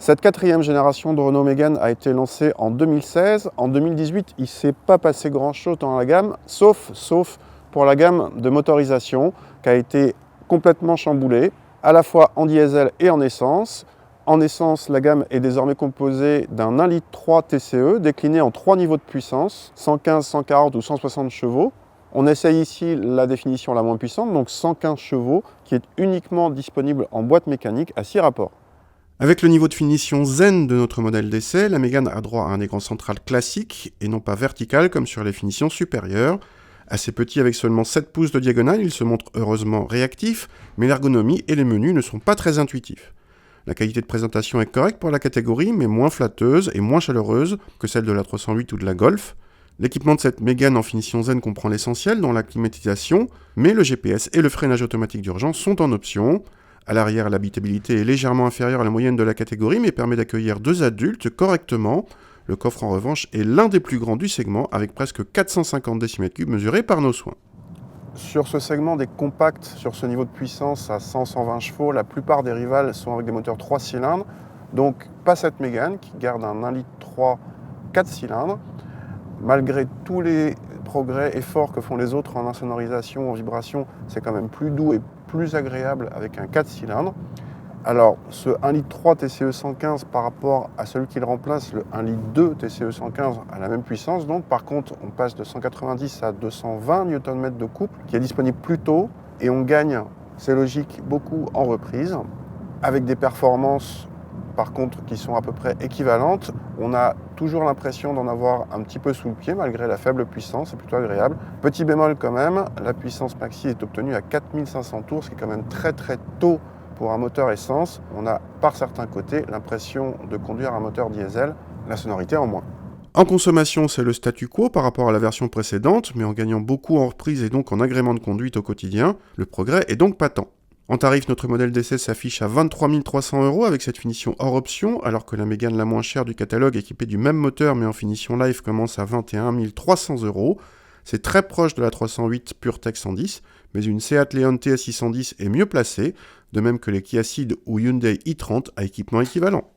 Cette quatrième génération de Renault Mégane a été lancée en 2016. En 2018, il ne s'est pas passé grand-chose dans la gamme, sauf pour la gamme de motorisation qui a été complètement chamboulée, à la fois en diesel et en essence. En essence, la gamme est désormais composée d'un 1,3 litre TCE décliné en 3 niveaux de puissance, 115, 140 ou 160 chevaux. On essaye ici la définition la moins puissante, donc 115 chevaux, qui est uniquement disponible en boîte mécanique à 6 rapports. Avec le niveau de finition zen de notre modèle d'essai, la Mégane a droit à un écran central classique et non pas vertical comme sur les finitions supérieures. Assez petit avec seulement 7 pouces de diagonale, il se montre heureusement réactif, mais l'ergonomie et les menus ne sont pas très intuitifs. La qualité de présentation est correcte pour la catégorie, mais moins flatteuse et moins chaleureuse que celle de la 308 ou de la Golf. L'équipement de cette Mégane en finition zen comprend l'essentiel, dont la climatisation, mais le GPS et le freinage automatique d'urgence sont en option. À l'arrière, l'habitabilité est légèrement inférieure à la moyenne de la catégorie, mais permet d'accueillir 2 adultes correctement. Le coffre, en revanche, est l'un des plus grands du segment, avec presque 450 décimètres cubes mesurés par nos soins. Sur ce segment des compacts, sur ce niveau de puissance à 100-120 chevaux, la plupart des rivales sont avec des moteurs 3 cylindres. Donc pas cette Mégane qui garde un 1,3 litre 4 cylindres. Malgré tous les progrès, efforts que font les autres en insonorisation, en vibration, c'est quand même plus doux et plus agréable avec un 4 cylindres. Alors, ce 1,3 litre TCE 115 par rapport à celui qui le remplace, le 1,2 litre TCE 115 à la même puissance. Donc, par contre, on passe de 190 à 220 Nm de couple qui est disponible plus tôt et on gagne, c'est logique, beaucoup en reprise avec des performances par contre qui sont à peu près équivalentes. On a toujours l'impression d'en avoir un petit peu sous le pied malgré la faible puissance, c'est plutôt agréable. Petit bémol quand même, la puissance maxi est obtenue à 4500 tours, ce qui est quand même très tôt pour un moteur essence. On a par certains côtés l'impression de conduire un moteur diesel, la sonorité en moins. En consommation, c'est le statu quo par rapport à la version précédente, mais en gagnant beaucoup en reprise et donc en agrément de conduite au quotidien, le progrès est donc patent. En tarif, notre modèle d'essai s'affiche à 23 300 € avec cette finition hors option, alors que la Mégane la moins chère du catalogue équipée du même moteur mais en finition live commence à 21 300 €. C'est très proche de la 308 PureTech 110, mais une Seat Leon TS 610 est mieux placée, de même que les Kia Ceed ou Hyundai i30 à équipement équivalent.